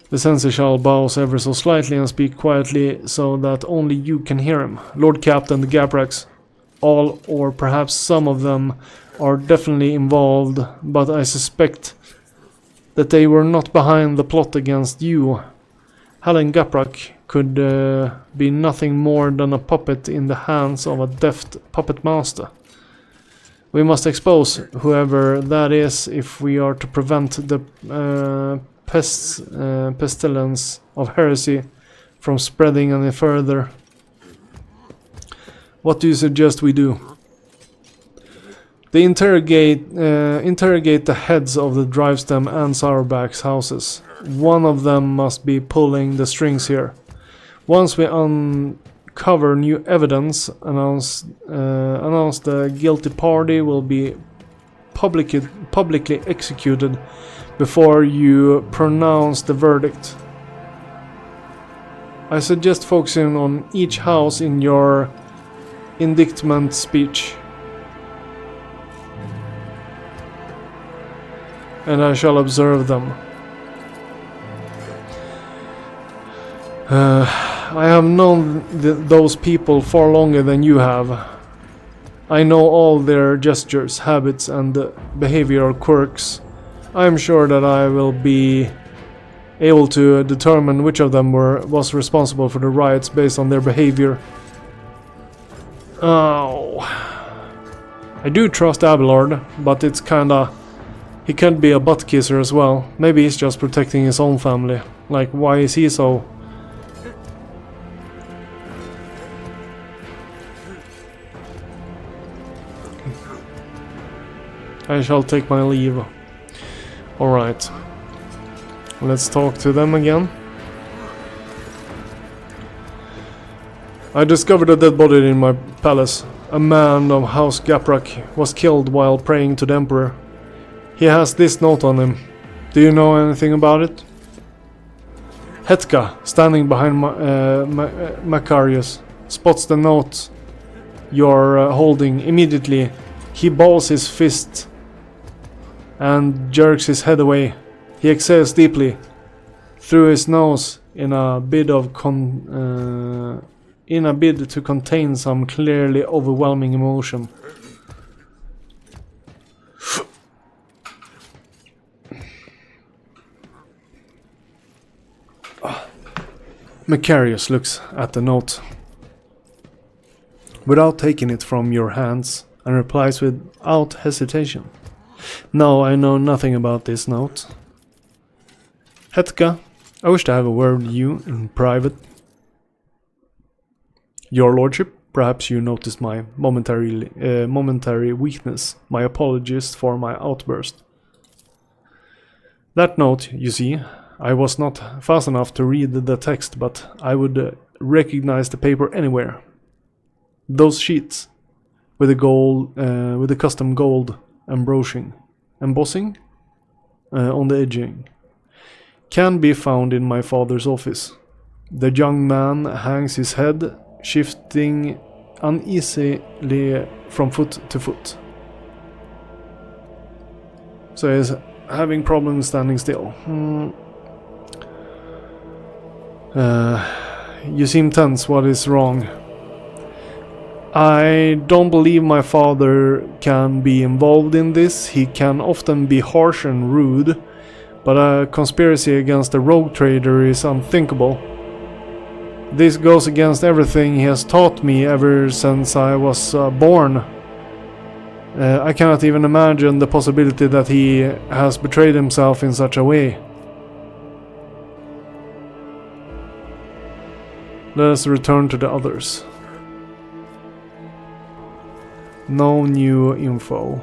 The seneschal bows ever so slightly and speaks quietly so that only you can hear him. Lord Captain, the Gapraks, all or perhaps some of them are definitely involved, but I suspect that they were not behind the plot against you. Helen Gaprak could be nothing more than a puppet in the hands of a deft puppet master. We must expose whoever that is if we are to prevent the pestilence of heresy from spreading any further. What do you suggest we do? They interrogate the heads of the Drivestem and Sourback's houses. One of them must be pulling the strings here. Once we uncover new evidence, announce the guilty party will be publicly executed before you pronounce the verdict. I suggest focusing on each house in your indictment speech. And I shall observe them. I have known those people far longer than you have. I know all their gestures, habits, and behavioral quirks. I am sure that I will be able to determine which of them was responsible for the riots based on their behavior. Oh, I do trust Abelard, but it's kinda... He could be a butt kisser as well. Maybe he's just protecting his own family. Like, why is he so... I shall take my leave. Alright. Let's talk to them again. I discovered a dead body in my palace. A man of House Gaprak was killed while praying to the Emperor. He has this note on him. Do you know anything about it? Hetka, standing behind Macarius, spots the note you're holding. Immediately, he balls his fist and jerks his head away. He exhales deeply through his nose in a bid to contain some clearly overwhelming emotion. Macarius looks at the note without taking it from your hands and replies without hesitation. No, I know nothing about this note. Hetka, I wish to have a word with you in private. Your lordship, perhaps you noticed my momentary weakness. My apologies for my outburst. That note, you see, I was not fast enough to read the text, but I would recognize the paper anywhere. Those sheets with the custom gold embossing on the edging can be found in my father's office. The young man hangs his head, shifting uneasily from foot to foot. So he's having problems standing still. You seem tense. What is wrong? I don't believe my father can be involved in this. He can often be harsh and rude, but a conspiracy against a rogue trader is unthinkable. This goes against everything he has taught me ever since I was born. I cannot even imagine the possibility that he has betrayed himself in such a way. Let us return to the others. No new info.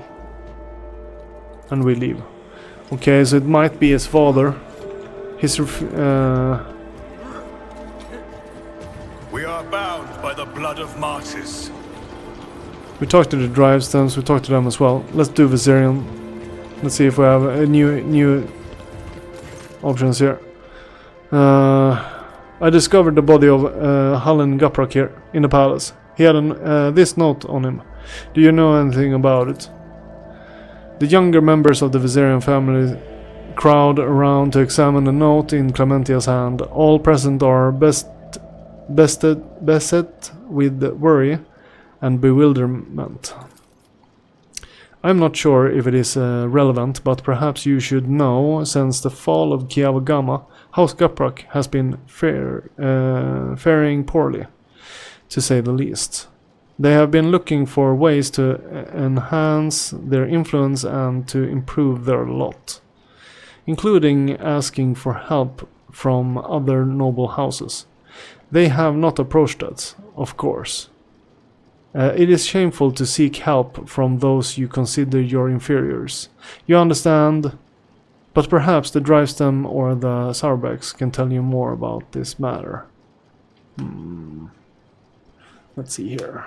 And we leave. Okay, so it might be his father. His We are bound by the blood of martyrs. We talked to the Drivestems, we talked to them as well. Let's do Viserion. Let's see if we have a new options here. I discovered the body of Hallen Gaprak here in the palace. He had this note on him. Do you know anything about it? The younger members of the Viserion crowd around to examine the note in Clementia's hand. All present are beset with worry and bewilderment. I'm not sure if it is relevant, but perhaps you should know, since the fall of Kiavagama, House Gaprak has been faring poorly, to say the least. They have been looking for ways to enhance their influence and to improve their lot, including asking for help from other noble houses. They have not approached us, of course. It is shameful to seek help from those you consider your inferiors. You understand, but perhaps the Drivestem or the Sauerbecks can tell you more about this matter. Let's see here.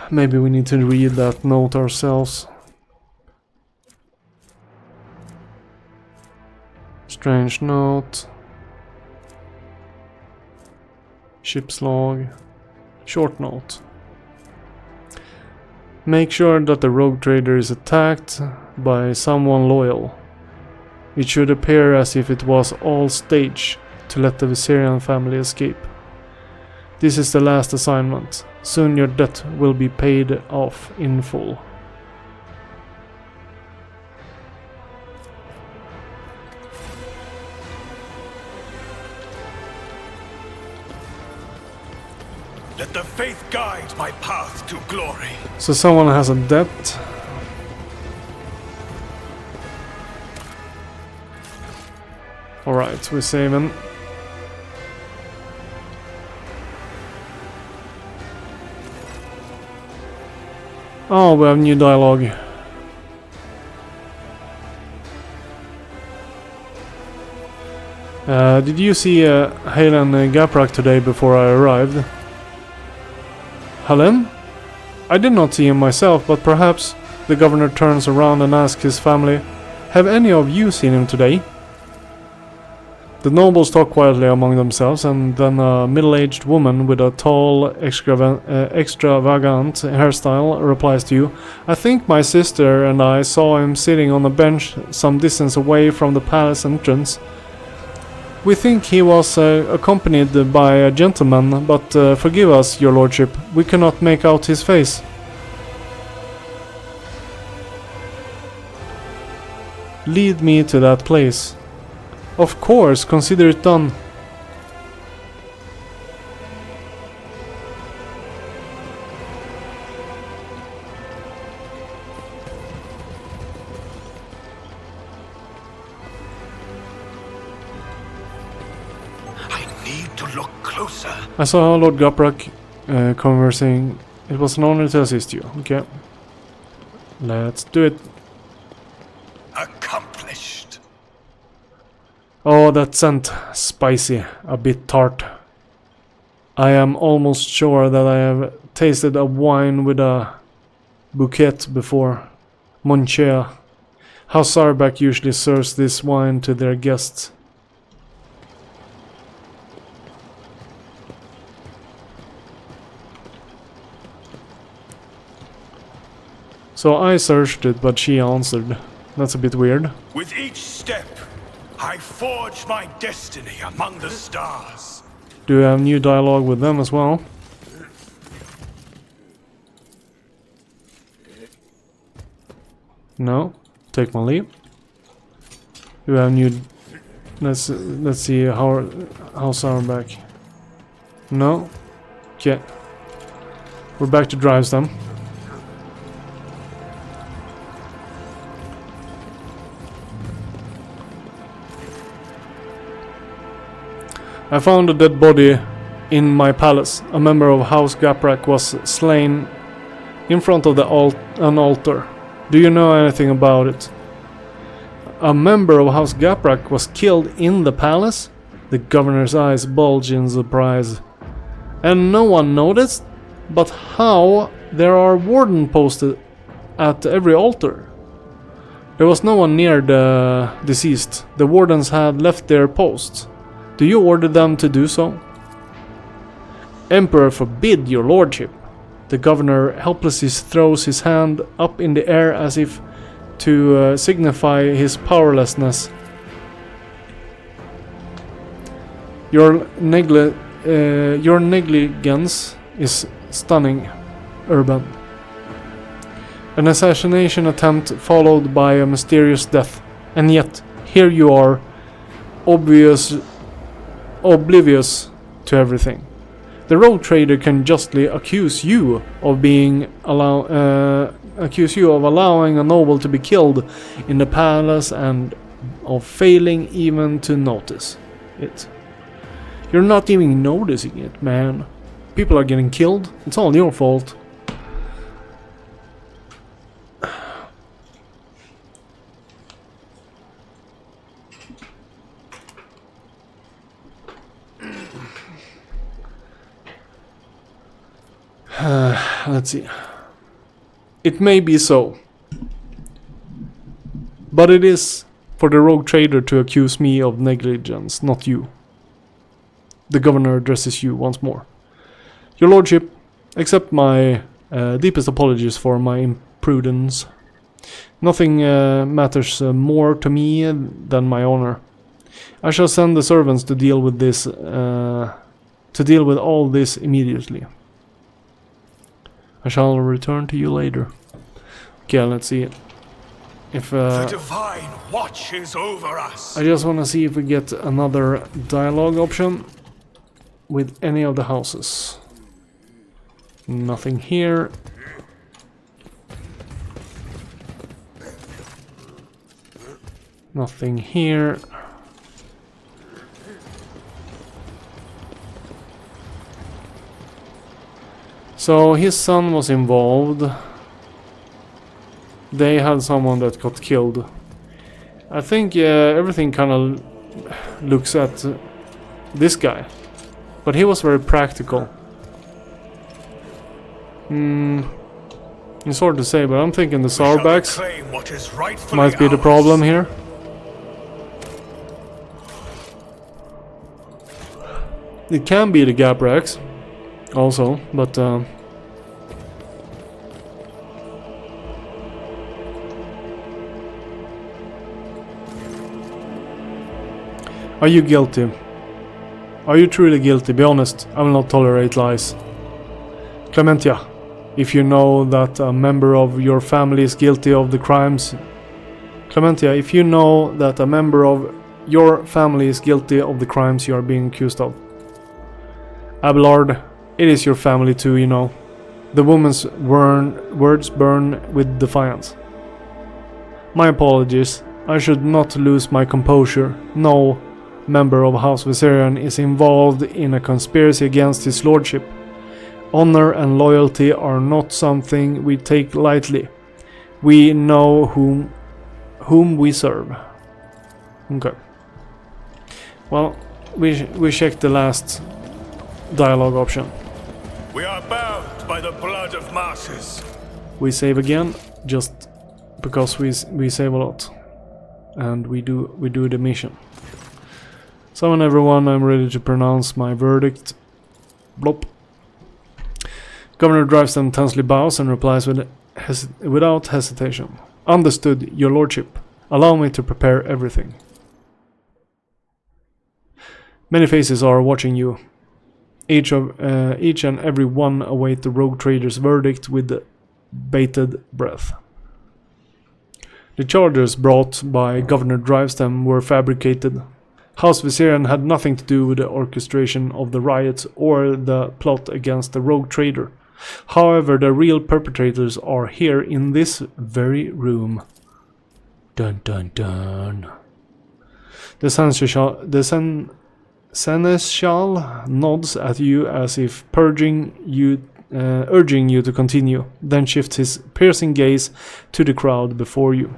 Maybe we need to read that note ourselves. Strange note. Ship's log. Short note. Make sure that the rogue trader is attacked by someone loyal. It should appear as if it was all staged to let the Viserion family escape. This is the last assignment. Soon your debt will be paid off in full. Let the faith guide my path to glory. So someone has a debt. Alright, we're saving. Oh, we have new dialogue. Did you see Helen Gaprak today before I arrived? Helen? I did not see him myself, but perhaps the governor turns around and asks his family, have any of you seen him today? The nobles talk quietly among themselves, and then a middle-aged woman with a tall, extravagant hairstyle replies to you, I think my sister and I saw him sitting on a bench some distance away from the palace entrance. We think he was accompanied by a gentleman, but forgive us, your lordship, we cannot make out his face. Lead me to that place. Of course, consider it done. I need to look closer. I saw Lord Gaprak conversing. It was an honor to assist you. Okay. Let's do it. Accomplished. Oh, that scent. Spicy. A bit tart. I am almost sure that I have tasted a wine with a bouquet before. Monchea. House Sauerbeck usually serves this wine to their guests. So I searched it, but she answered. That's a bit weird. With each step, I forge my destiny among the stars. Do you have new dialogue with them as well? No. Take my leave. Do you have new... Let's see how Sauerbeck. No. Okay. We're back to Drivestem. I found a dead body in my palace. A member of House Gaprak was slain in front of an altar. Do you know anything about it? A member of House Gaprak was killed in the palace? The governor's eyes bulged in surprise. And no one noticed? But how There are warden posted at every altar. There was no one near the deceased. The wardens had left their posts. Do you order them to do so? Emperor forbid, your lordship. The governor helplessly throws his hand up in the air as if to signify his powerlessness. Your negligence is stunning, Urban. An assassination attempt followed by a mysterious death. And yet, here you are, oblivious to everything. The rogue trader can justly accuse you of allowing a noble to be killed in the palace and of failing even to notice it. You're not even noticing it, man. People are getting killed. It's all your fault. Let's see. It may be so. But it is for the rogue trader to accuse me of negligence, not you. The governor addresses you once more. Your lordship, accept my deepest apologies for my imprudence. Nothing matters more to me than my honor. I shall send the servants to deal with this, to deal with all this immediately. I shall return to you later. Okay, let's see if the divine watches over us. I just want to see if we get another dialogue option with any of the houses. Nothing here. Nothing here. So his son was involved. They had someone that got killed. I think everything kind of looks at this guy. But he was very practical. It's hard to say, but I'm thinking the Sauerbachs might be the problem here. It can be the Gabraks also, but are you guilty? Are you truly guilty? Be honest. I will not tolerate lies. Clementia, if you know that a member of your family is guilty of the crimes... Clementia, if you know that a member of your family is guilty of the crimes you are being accused of. Abelard, it is your family too, you know. The woman's words burn with defiance. My apologies. I should not lose my composure. No member of House Viserion is involved in a conspiracy against his lordship. Honor and loyalty are not something we take lightly. We know whom we serve. Okay. Well, we checked the last dialogue option. We are bound by the blood of martyrs. We save again, just because we save a lot, and we do the mission. Summon everyone. I'm ready to pronounce my verdict. Blop. Governor Driveston tensely bows and replies without hesitation. Understood, your lordship. Allow me to prepare everything. Many faces are watching you. Each and every one await the rogue trader's verdict with bated breath. The charges brought by Governor Driveston were fabricated. House Viserion had nothing to do with the orchestration of the riots or the plot against the rogue trader. However, the real perpetrators are here in this very room. Dun dun dun. The Seneschal nods at you as if urging you to continue, then shifts his piercing gaze to the crowd before you.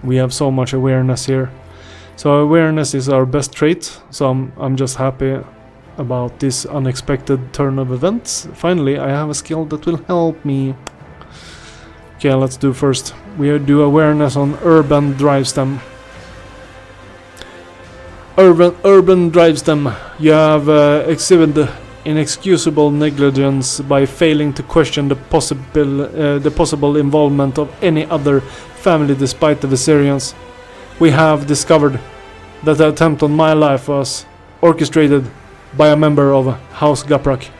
We have so much awareness here. So awareness is our best trait, so I'm just happy about this unexpected turn of events. Finally, I have a skill that will help me. Okay, let's do first. We do awareness on urban drives them. Urban drives them. You have exhibited inexcusable negligence by failing to question the possible involvement of any other family despite the Viserions. We have discovered that the attempt on my life was orchestrated by a member of House Gaprak.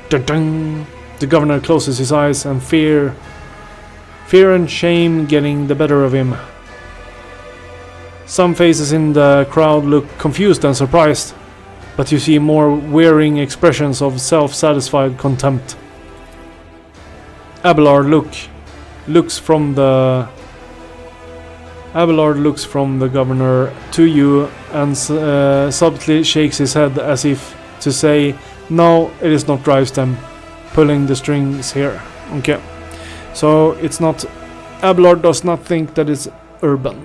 Dun dun. The governor closes his eyes and fear and shame getting the better of him. Some faces in the crowd look confused and surprised, but you see more wearing expressions of self-satisfied contempt. Abelard looks from the governor to you and subtly shakes his head as if to say, "No, it is not Drivestem pulling the strings here." Okay, so it's not. Abelard does not think that it's Urban.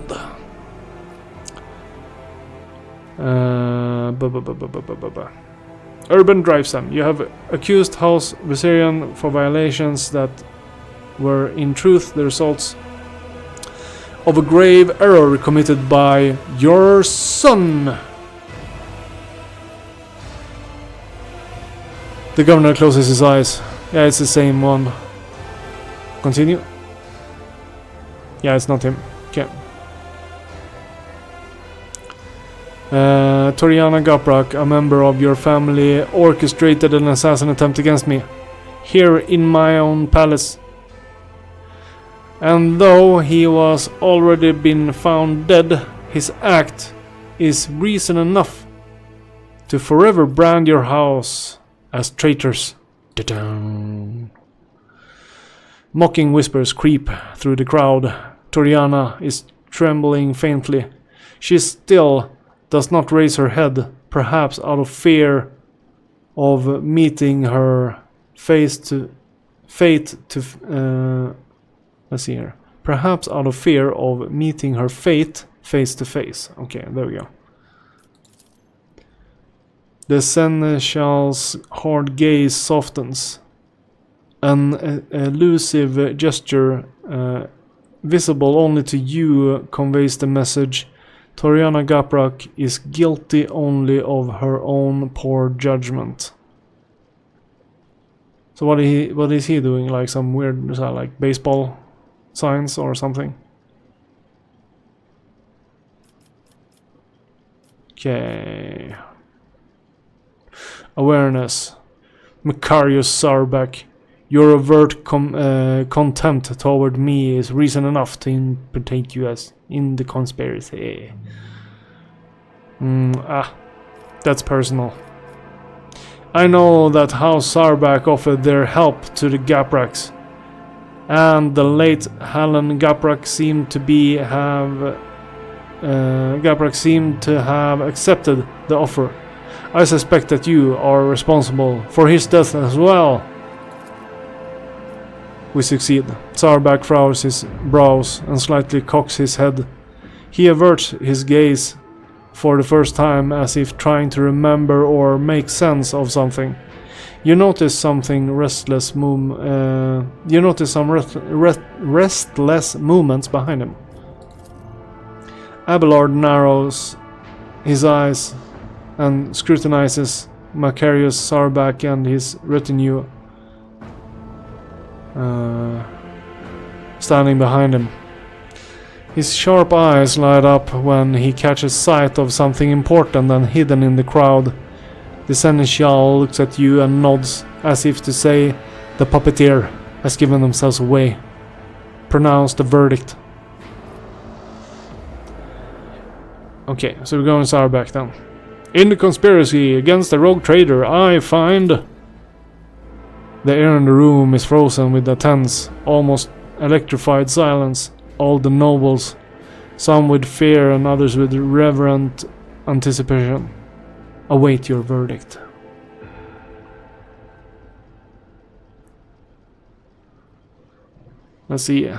Urban Drivestem. You have accused House Viserion for violations that were in truth the results of a grave error committed by your son. The governor closes his eyes. Yeah, it's the same one. Continue. Yeah, it's not him. Okay. Toriana Gaprak, a member of your family, orchestrated an assassin attempt against me, here in my own palace. And though he was already been found dead, his act is reason enough to forever brand your house as traitors. Da-dum. Mocking whispers creep through the crowd. Toriana is trembling faintly. She still does not raise her head, perhaps out of fear of meeting her fate let's see here. Perhaps out of fear of meeting her fate face to face. Okay, there we go. The seneschal's hard gaze softens. An elusive gesture, visible only to you, conveys the message. Toriana Gaprak is guilty only of her own poor judgment. So what is he doing? Like some weird, like baseball signs or something? Okay. Awareness. Macarius Sarbak. Your overt contempt toward me is reason enough to implicate you as in the conspiracy. That's personal. I know that House Sarbak offered their help to the Gapraks, and the late Hallan Gaprak seemed to have accepted the offer. I suspect that you are responsible for his death as well. We succeed. Sarbak frowns his brows and slightly cocks his head. He averts his gaze for the first time, as if trying to remember or make sense of something. You notice something restless restless movements behind him. Abelard narrows his eyes and scrutinizes Macarius Sarbak and his retinue standing behind him. His sharp eyes light up when he catches sight of something important and hidden in the crowd. The seneschal looks at you and nods, as if to say, the puppeteer has given themselves away. Pronounce the verdict. Okay, so we're going Sarbak then. In the conspiracy against the rogue trader, I find... The air in the room is frozen with a tense, almost electrified silence. All the nobles, some with fear and others with reverent anticipation, await your verdict. Let's see.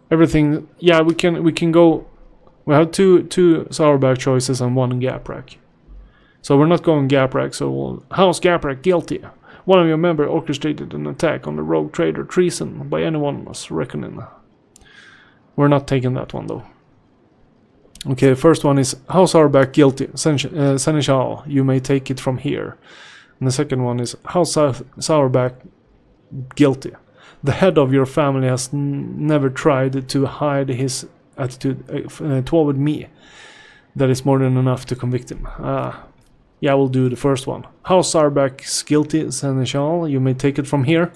Everything. Yeah, we can go. We have two Sarbak choices and one Gaprak. So we're not going Gaprak, so House Gaprak guilty. One of your members orchestrated an attack on the rogue trader. Treason by anyone was reckoning. We're not taking that one though. Okay, the first one is House Arbak guilty. Seneschal, you may take it from here. And the second one is House Sauerback guilty. The head of your family has never tried to hide his attitude toward me. That is more than enough to convict him. Yeah, we'll do the first one. House Sauerback guilty. Seneschal, you may take it from here.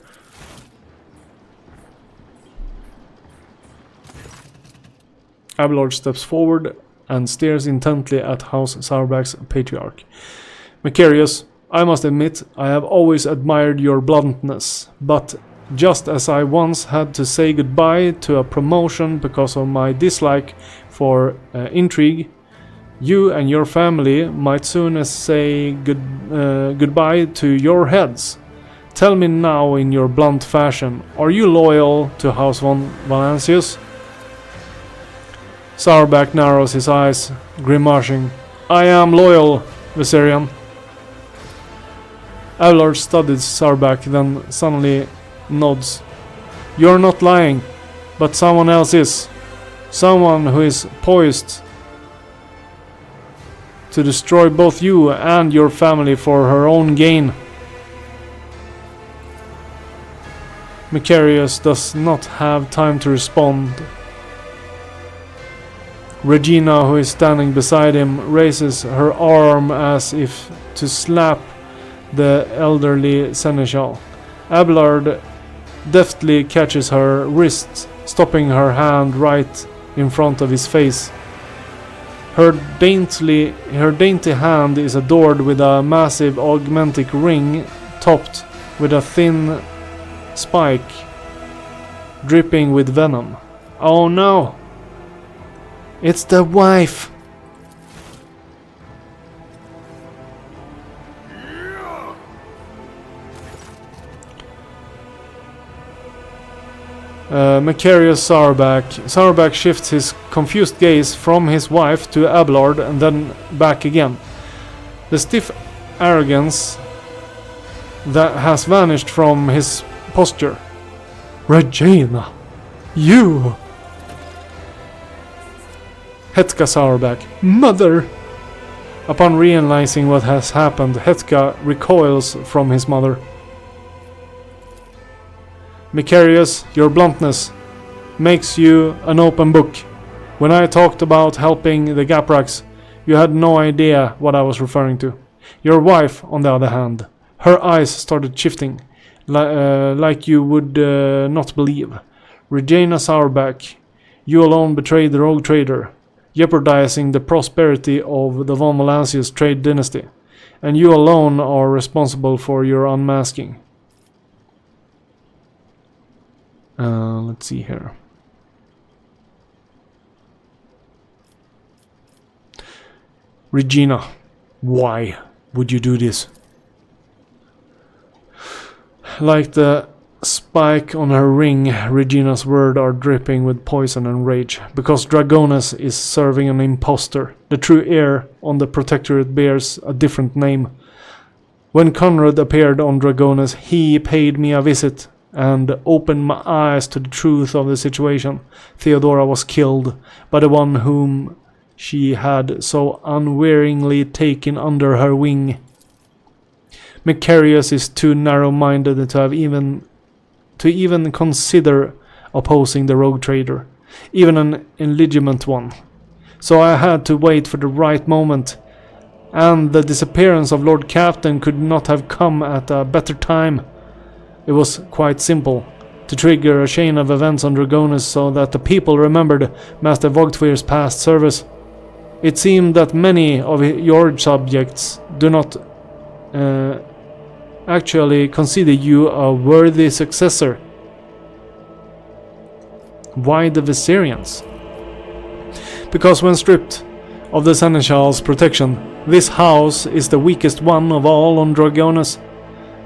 Abelard steps forward and stares intently at House Sauerback's patriarch. Macarius, I must admit, I have always admired your bluntness, but just as I once had to say goodbye to a promotion because of my dislike for intrigue, you and your family might soon as say goodbye to your heads. Tell me now in your blunt fashion, are you loyal to House von Valancius? Sauerback narrows his eyes, grimacing. I am loyal, Viserion. Abelard studies Sauerback, then suddenly nods. You're not lying, but someone else is. Someone who is poised to destroy both you and your family for her own gain. Macarius does not have time to respond. Regina, who is standing beside him, raises her arm as if to slap the elderly seneschal. Abelard deftly catches her wrist, stopping her hand right in front of his face. Her dainty hand is adored with a massive augmentic ring topped with a thin spike dripping with venom. Oh no! It's the wife! Macarius Sauerback. Sauerback shifts his confused gaze from his wife to Abelard and then back again. The stiff arrogance that has vanished from his posture. Regina! You! Hetka Sauerback. Mother! Upon realizing what has happened, Hetka recoils from his mother. Macarius, your bluntness makes you an open book. When I talked about helping the Gapraks, you had no idea what I was referring to. Your wife, on the other hand, her eyes started shifting, like you would not believe. Regina Sauerback, you alone betrayed the rogue trader, jeopardizing the prosperity of the von Valancius trade dynasty, and you alone are responsible for your unmasking. Let's see here. Regina, why would you do this? Like the spike on her ring, Regina's words are dripping with poison and rage. Because Dragonus is serving an impostor. The true heir on the Protectorate bears a different name. When Conrad appeared on Dragonus, he paid me a visit and opened my eyes to the truth of the situation. Theodora was killed by the one whom she had so unwearingly taken under her wing. Macarius is too narrow-minded to have even consider opposing the rogue trader, even an illegitimate one. So I had to wait for the right moment, and the disappearance of Lord Captain could not have come at a better time. It was quite simple, to trigger a chain of events on Dragonus so that the people remembered Master Vogtvir's past service. It seemed that many of your subjects do not actually consider you a worthy successor. Why the Viserions? Because when stripped of the Seneschal's protection, this house is the weakest one of all on Dragonus,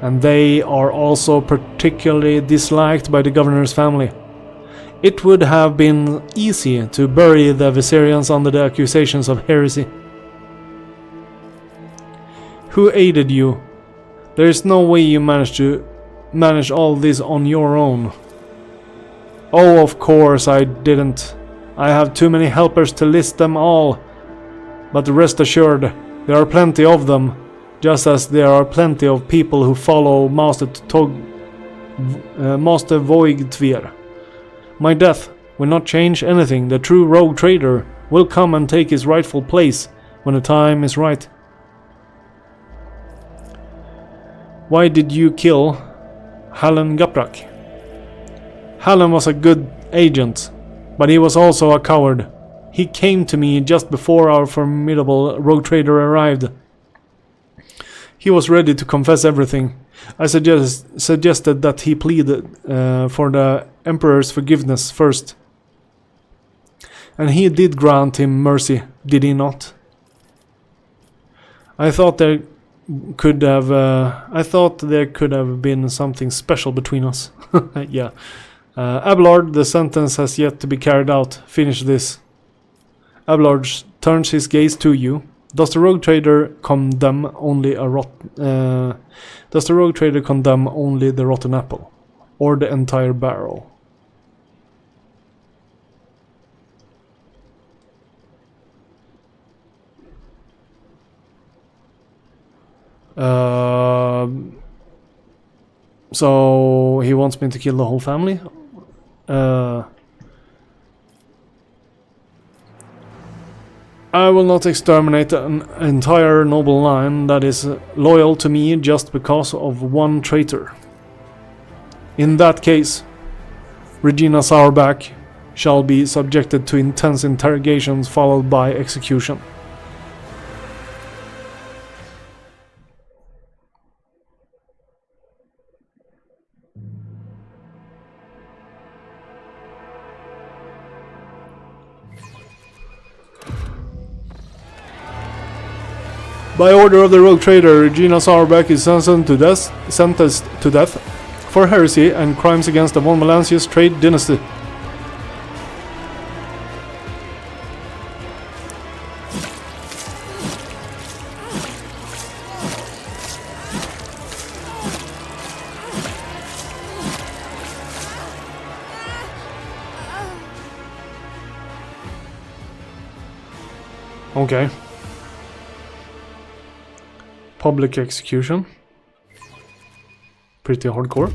and they are also particularly disliked by the governor's family. It would have been easy to bury the Viserions under the accusations of heresy. Who aided you? There is no way you managed to manage all this on your own. Oh, of course I didn't. I have too many helpers to list them all. But rest assured, there are plenty of them, just as there are plenty of people who follow Master Voigtver. My death will not change anything. The true rogue trader will come and take his rightful place when the time is right. Why did you kill Hallen Gaprak? Hallen was a good agent, but he was also a coward. He came to me just before our formidable rogue trader arrived. He was ready to confess everything. I suggested that he plead for the Emperor's forgiveness first. And he did grant him mercy, did he not? I thought there could have been something special between us. Yeah. Abelard, the sentence has yet to be carried out. Finish this. Abelard turns his gaze to you. Does the rogue trader condemn only the rotten apple, or the entire barrel? So he wants me to kill the whole family? I will not exterminate an entire noble line that is loyal to me just because of one traitor. In that case, Regina Sauerback shall be subjected to intense interrogations followed by execution. By order of the rogue trader, Regina Sauerback is sentenced to death for heresy and crimes against the von Valancius trade dynasty. Okay. Public execution. Pretty hardcore.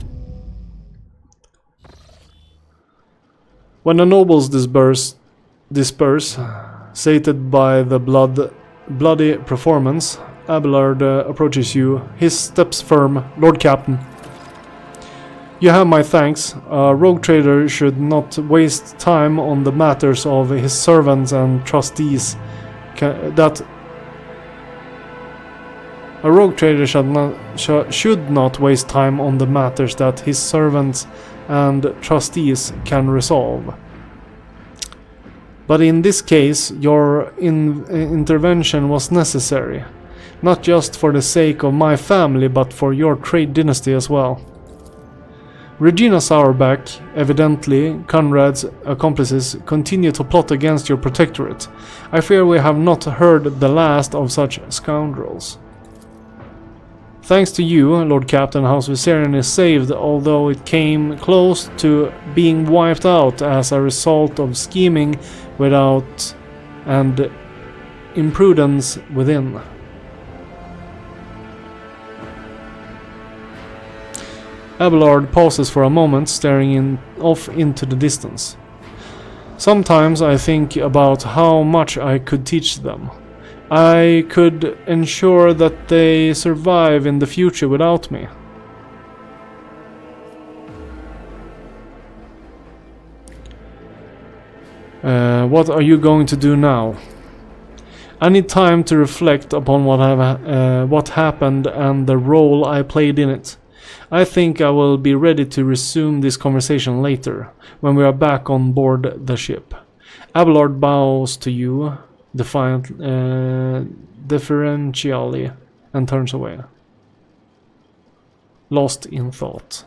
When the nobles disperse, sated by the bloody performance, Abelard approaches you, his steps firm. Lord Captain, you have my thanks. A rogue trader should not waste time on the matters of his servants and trustees. A rogue trader should not waste time on the matters that his servants and trustees can resolve. But in this case, your intervention was necessary, not just for the sake of my family, but for your trade dynasty as well. Regina Sauerback, evidently Conrad's accomplices, continue to plot against your protectorate. I fear we have not heard the last of such scoundrels. Thanks to you, Lord Captain, House Viserion is saved, although it came close to being wiped out as a result of scheming without and imprudence within. Abelard pauses for a moment, staring off into the distance. Sometimes I think about how much I could teach them. I could ensure that they survive in the future without me. What are you going to do now? I need time to reflect upon what happened and the role I played in it. I think I will be ready to resume this conversation later, when we are back on board the ship. Abelard bows to you deferentially and turns away, lost in thought.